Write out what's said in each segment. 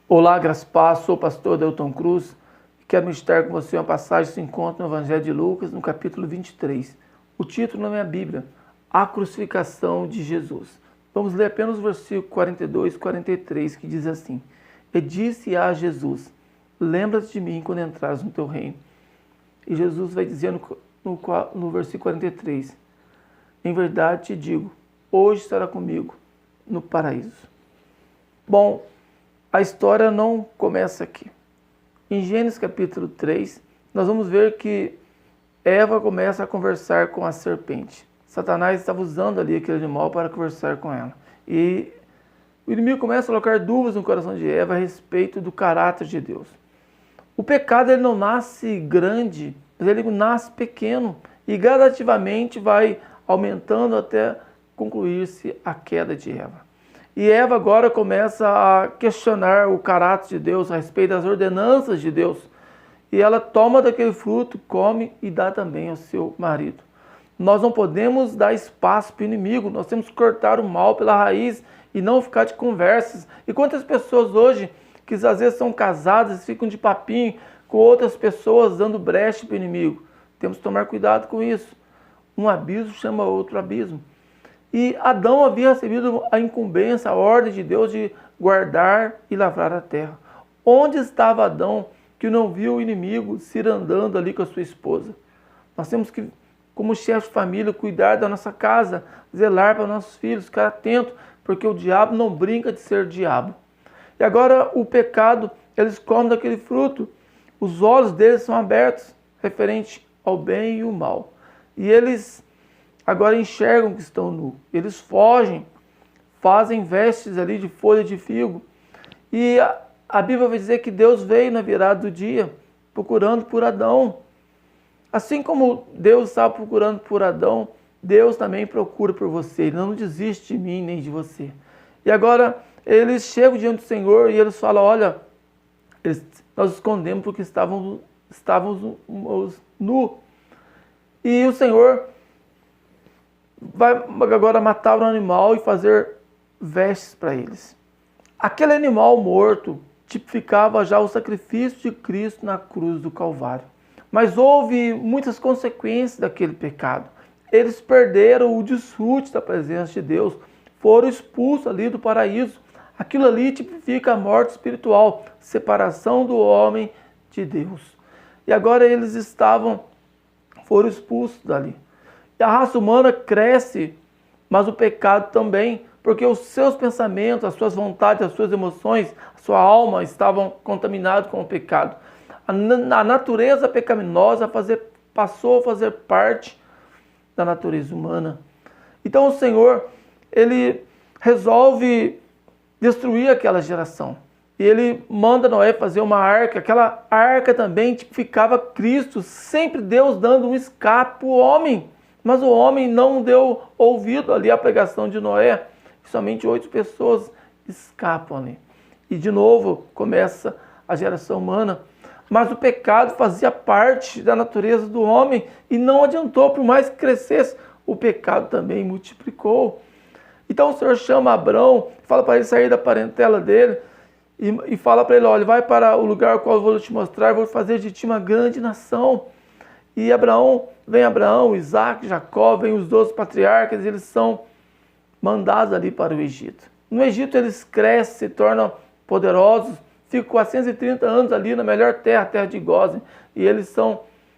Olá, graças a paz, sou o pastor Delton Cruz e quero meditar com você uma passagem que se encontra no Evangelho de Lucas, no capítulo 23. O título na minha Bíblia, A Crucificação de Jesus. Vamos ler apenas o versículo 42 e 43, que diz assim: E disse a Jesus, lembra-te de mim quando entrares no teu reino. E Jesus vai dizer no versículo 43, em verdade te digo, hoje estará comigo no paraíso. Bom, a história não começa aqui. Em Gênesis capítulo 3, nós vamos ver que Eva começa a conversar com a serpente. Satanás estava usando ali aquele animal para conversar com ela. E o inimigo começa a colocar dúvidas no coração de Eva a respeito do caráter de Deus. O pecado ele não nasce grande, mas ele nasce pequeno e gradativamente vai aumentando até concluir-se a queda de Eva. E Eva agora começa a questionar o caráter de Deus, a respeito das ordenanças de Deus. E ela toma daquele fruto, come e dá também ao seu marido. Nós não podemos dar espaço para o inimigo, nós temos que cortar o mal pela raiz e não ficar de conversas. E quantas pessoas hoje, que às vezes são casadas, ficam de papinho com outras pessoas dando brecha para o inimigo. Temos que tomar cuidado com isso. Um abismo chama outro abismo. E Adão havia recebido a incumbência, a ordem de Deus de guardar e lavrar a terra. Onde estava Adão que não viu o inimigo se ir andando ali com a sua esposa? Nós temos que, como chefe de família, cuidar da nossa casa, zelar para nossos filhos, ficar atento, porque o diabo não brinca de ser diabo. E agora o pecado, eles comem daquele fruto, os olhos deles são abertos, referente ao bem e o mal. E eles agora enxergam que estão nus. Eles fogem, fazem vestes ali de folha de figo. E a Bíblia vai dizer que Deus veio na virada do dia, procurando por Adão. Assim como Deus estava procurando por Adão, Deus também procura por você. Ele não desiste de mim nem de você. E agora eles chegam diante do Senhor e eles falam, olha, nós escondemos porque estávamos nus. E o Senhor vai agora matar o animal e fazer vestes para eles. Aquele animal morto tipificava já o sacrifício de Cristo na cruz do Calvário. Mas houve muitas consequências daquele pecado. Eles perderam o desfrute da presença de Deus, foram expulsos ali do paraíso. Aquilo ali tipifica a morte espiritual, separação do homem de Deus. E agora eles foram expulsos dali. E a raça humana cresce, mas o pecado também, porque os seus pensamentos, as suas vontades, as suas emoções, a sua alma estavam contaminados com o pecado. A natureza pecaminosa passou a fazer parte da natureza humana. Então o Senhor, ele resolve destruir aquela geração. E ele manda Noé fazer uma arca. Aquela arca também tipificava Cristo, sempre Deus dando um escape para o homem. Mas o homem não deu ouvido ali à pregação de Noé. Somente 8 pessoas escapam ali. E de novo começa a geração humana. Mas o pecado fazia parte da natureza do homem e não adiantou, por mais que crescesse, o pecado também multiplicou. Então o Senhor chama Abrão, fala para ele sair da parentela dele e fala para ele, olha, vai para o lugar ao qual eu vou te mostrar, eu vou fazer de ti uma grande nação. E vem Abraão, Isaac, Jacó, vem os 12 patriarcas, eles são mandados ali para o Egito. No Egito eles crescem, se tornam poderosos, ficam 430 anos ali na melhor terra, a terra de Gósen. E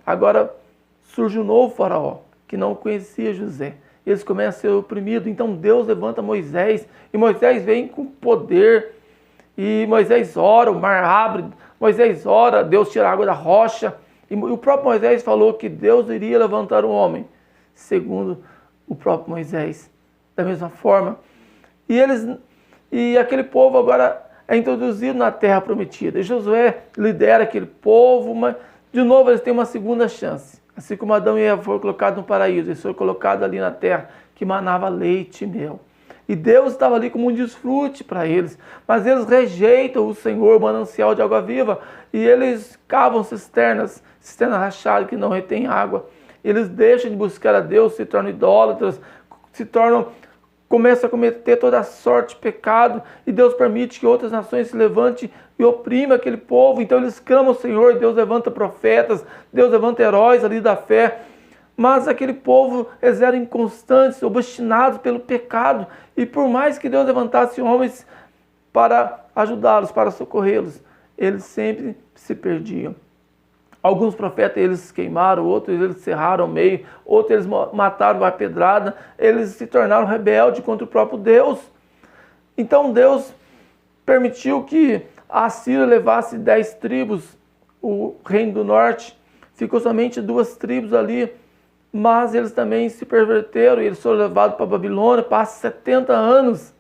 agora surge um novo faraó, que não conhecia José. Eles começam a ser oprimidos, então Deus levanta Moisés, e Moisés vem com poder, e Moisés ora, o mar abre, Moisés ora, Deus tira a água da rocha. E o próprio Moisés falou que Deus iria levantar um homem, segundo o próprio Moisés. Da mesma forma. E aquele povo agora é introduzido na terra prometida. E Josué lidera aquele povo, mas de novo eles têm uma segunda chance. Assim como Adão e Eva foram colocados no paraíso, eles foram colocados ali na terra que manava leite e mel. E Deus estava ali como um desfrute para eles. Mas eles rejeitam o Senhor, o manancial de água viva, e eles cavam cisternas rachadas que não retêm água. Eles deixam de buscar a Deus, se tornam idólatras, se tornam começam a cometer toda sorte de pecado, e Deus permite que outras nações se levantem e oprimam aquele povo. Então eles clamam ao Senhor, Deus levanta profetas, Deus levanta heróis ali da fé, mas aquele povo, eles eram inconstantes, obstinados pelo pecado, e por mais que Deus levantasse homens para ajudá-los, para socorrê-los, eles sempre se perdiam. Alguns profetas eles queimaram, outros eles serraram o meio, outros eles mataram a pedrada, eles se tornaram rebeldes contra o próprio Deus. Então Deus permitiu que a Assíria levasse 10 tribos, o reino do norte, ficou somente 2 tribos ali, mas eles também se perverteram e eles foram levados para a Babilônia, passam 70 anos.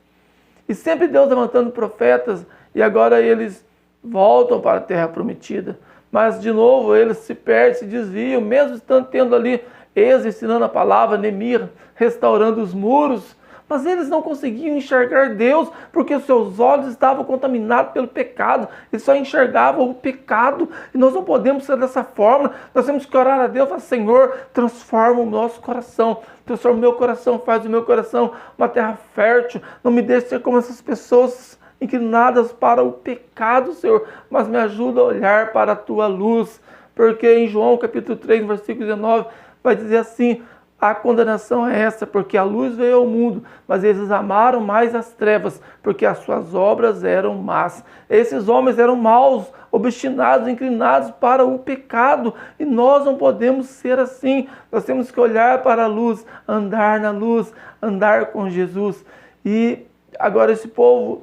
E sempre Deus levantando profetas, e agora eles voltam para a terra prometida. Mas de novo eles se perdem, se desviam, mesmo estando tendo ali Esdras ensinando a palavra, Neemias restaurando os muros, mas eles não conseguiam enxergar Deus, porque os seus olhos estavam contaminados pelo pecado, eles só enxergavam o pecado, e nós não podemos ser dessa forma. Nós temos que orar a Deus, falar: Senhor, transforma o nosso coração, transforma o meu coração, faz o meu coração uma terra fértil, não me deixe ser como essas pessoas inclinadas para o pecado, Senhor, mas me ajuda a olhar para a tua luz, porque em João capítulo 3, versículo 19, vai dizer assim: a condenação é essa, porque a luz veio ao mundo, mas eles amaram mais as trevas, porque as suas obras eram más. Esses homens eram maus, obstinados, inclinados para o pecado, e nós não podemos ser assim. Nós temos que olhar para a luz, andar na luz, andar com Jesus. E agora esse povo,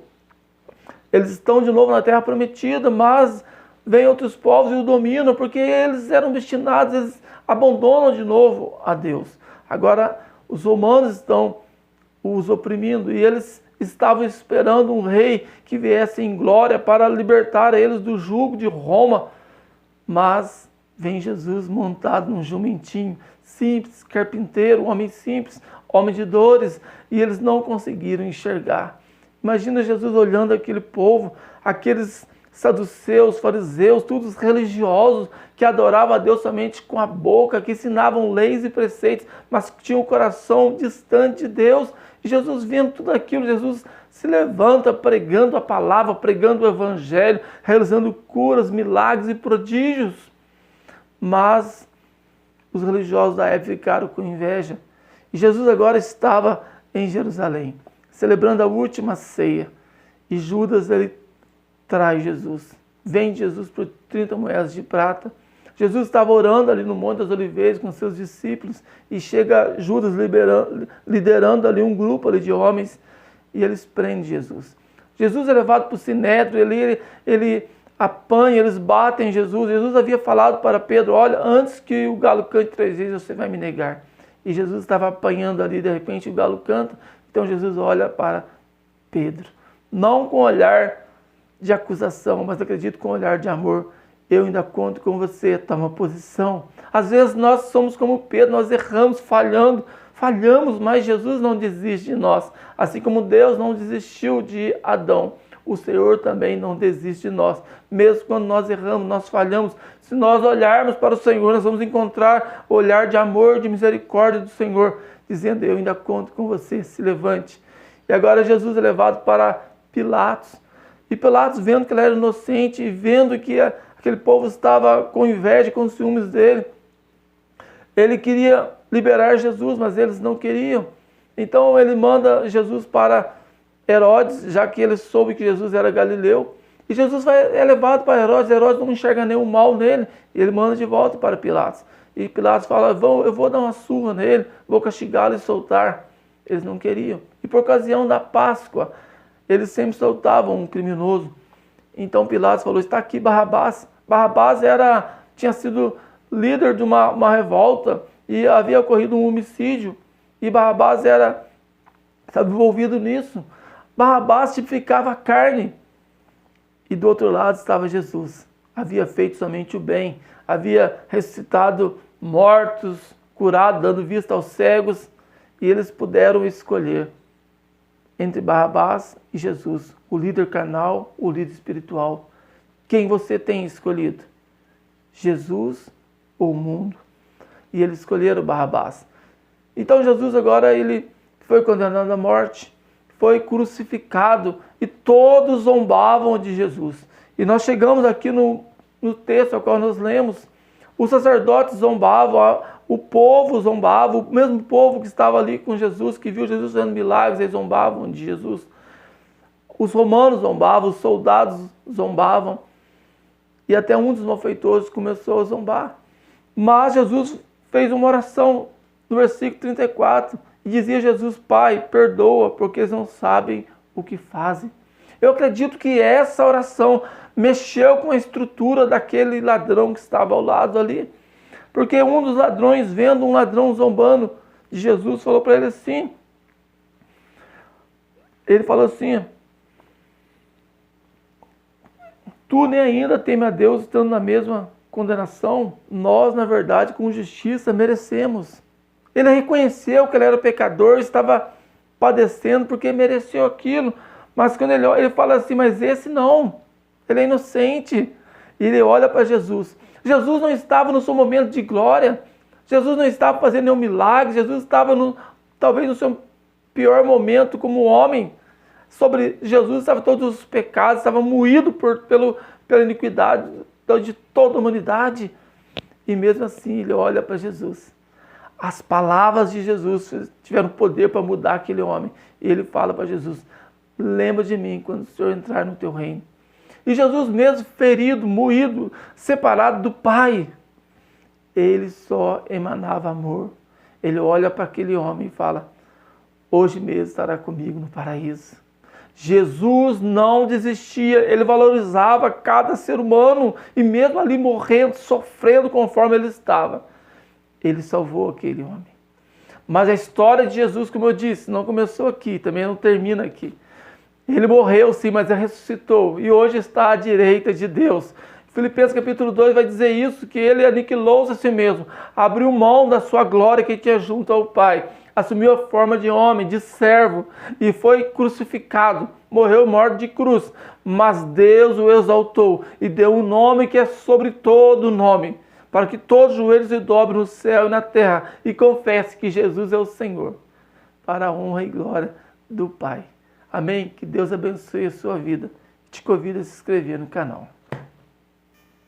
eles estão de novo na terra prometida, mas vem outros povos e o dominam, porque eles eram obstinados, eles abandonam de novo a Deus. Agora os romanos estão os oprimindo, e eles estavam esperando um rei que viesse em glória para libertar eles do jugo de Roma. Mas vem Jesus montado num jumentinho, simples, carpinteiro, um homem simples, homem de dores, e eles não conseguiram enxergar. Imagina Jesus olhando aquele povo, aqueles saduceus, fariseus, todos religiosos que adoravam a Deus somente com a boca, que ensinavam leis e preceitos, mas que tinham o coração distante de Deus. E Jesus vendo tudo aquilo, Jesus se levanta pregando a palavra, pregando o evangelho, realizando curas, milagres e prodígios. Mas os religiosos da época ficaram com inveja. E Jesus agora estava em Jerusalém, celebrando a última ceia. E Judas, ele traz Jesus. Vende Jesus por 30 moedas de prata. Jesus estava orando ali no Monte das Oliveiras com seus discípulos, e chega Judas liderando ali um grupo ali de homens, e eles prendem Jesus. Jesus é levado para o Sinédrio, ele apanha, eles batem Jesus. Jesus havia falado para Pedro: olha, antes que o galo cante 3 vezes, você vai me negar. E Jesus estava apanhando ali, de repente o galo canta. Então Jesus olha para Pedro, não com olhar de acusação, mas acredito com olhar de amor. Eu ainda conto com você, toma posição. Às vezes nós somos como Pedro, nós erramos, falhamos, mas Jesus não desiste de nós. Assim como Deus não desistiu de Adão, o Senhor também não desiste de nós. Mesmo quando nós erramos, nós falhamos, se nós olharmos para o Senhor, nós vamos encontrar o olhar de amor, de misericórdia do Senhor, dizendo: eu ainda conto com você, se levante. E agora Jesus é levado para Pilatos. E Pilatos, vendo que ele era inocente, e vendo que aquele povo estava com inveja, com ciúmes dele, ele queria liberar Jesus, mas eles não queriam. Então ele manda Jesus para Herodes, já que ele soube que Jesus era galileu. E Jesus é levado para Herodes. Herodes não enxerga nenhum mal nele, e ele manda de volta para Pilatos. E Pilatos fala: eu vou dar uma surra nele, vou castigá-lo e soltar. Eles não queriam. E por ocasião da Páscoa, eles sempre soltavam um criminoso. Então Pilatos falou: está aqui Barrabás. Barrabás tinha sido líder de uma revolta, e havia ocorrido um homicídio, e Barrabás estava envolvido nisso. Barrabás tipificava a carne, e do outro lado estava Jesus. Havia feito somente o bem, havia ressuscitado mortos, curado, dando vista aos cegos, e eles puderam escolher entre Barrabás e Jesus, o líder carnal, o líder espiritual. Quem você tem escolhido? Jesus ou o mundo? E eles escolheram Barrabás. Então Jesus agora ele foi condenado à morte, foi crucificado e todos zombavam de Jesus. E nós chegamos aqui no texto ao qual nós lemos, os sacerdotes zombavam, o povo zombava, o mesmo povo que estava ali com Jesus, que viu Jesus fazendo milagres, eles zombavam de Jesus. Os romanos zombavam, os soldados zombavam, e até um dos malfeitores começou a zombar. Mas Jesus fez uma oração no versículo 34, e dizia Jesus: Pai, perdoa, porque eles não sabem o que fazem. Eu acredito que essa oração mexeu com a estrutura daquele ladrão que estava ao lado ali. Porque um dos ladrões, vendo um ladrão zombando de Jesus, falou para ele assim, tu nem ainda teme a Deus estando na mesma condenação? Nós, na verdade, com justiça merecemos. Ele reconheceu que ele era pecador, estava padecendo porque mereceu aquilo. Mas quando ele fala assim, mas esse não, ele é inocente. E ele olha para Jesus. Jesus não estava no seu momento de glória. Jesus não estava fazendo nenhum milagre. Jesus estava talvez no seu pior momento como homem. Sobre Jesus estavam todos os pecados, estava moído pela iniquidade de toda a humanidade. E mesmo assim ele olha para Jesus. As palavras de Jesus tiveram poder para mudar aquele homem. E ele fala para Jesus: lembra de mim quando o Senhor entrar no teu reino. E Jesus mesmo, ferido, moído, separado do Pai, ele só emanava amor. Ele olha para aquele homem e fala: hoje mesmo estará comigo no paraíso. Jesus não desistia, ele valorizava cada ser humano, e mesmo ali morrendo, sofrendo conforme ele estava, ele salvou aquele homem. Mas a história de Jesus, como eu disse, não começou aqui, também não termina aqui. Ele morreu sim, mas ele ressuscitou e hoje está à direita de Deus. Filipenses capítulo 2 vai dizer isso, que ele aniquilou-se a si mesmo, abriu mão da sua glória que tinha junto ao Pai, assumiu a forma de homem, de servo, e foi crucificado, morreu morte de cruz, mas Deus o exaltou e deu um nome que é sobre todo nome, para que todos os joelhos se dobrem no céu e na terra e confesse que Jesus é o Senhor, para a honra e glória do Pai. Amém? Que Deus abençoe a sua vida. Te convido a se inscrever no canal.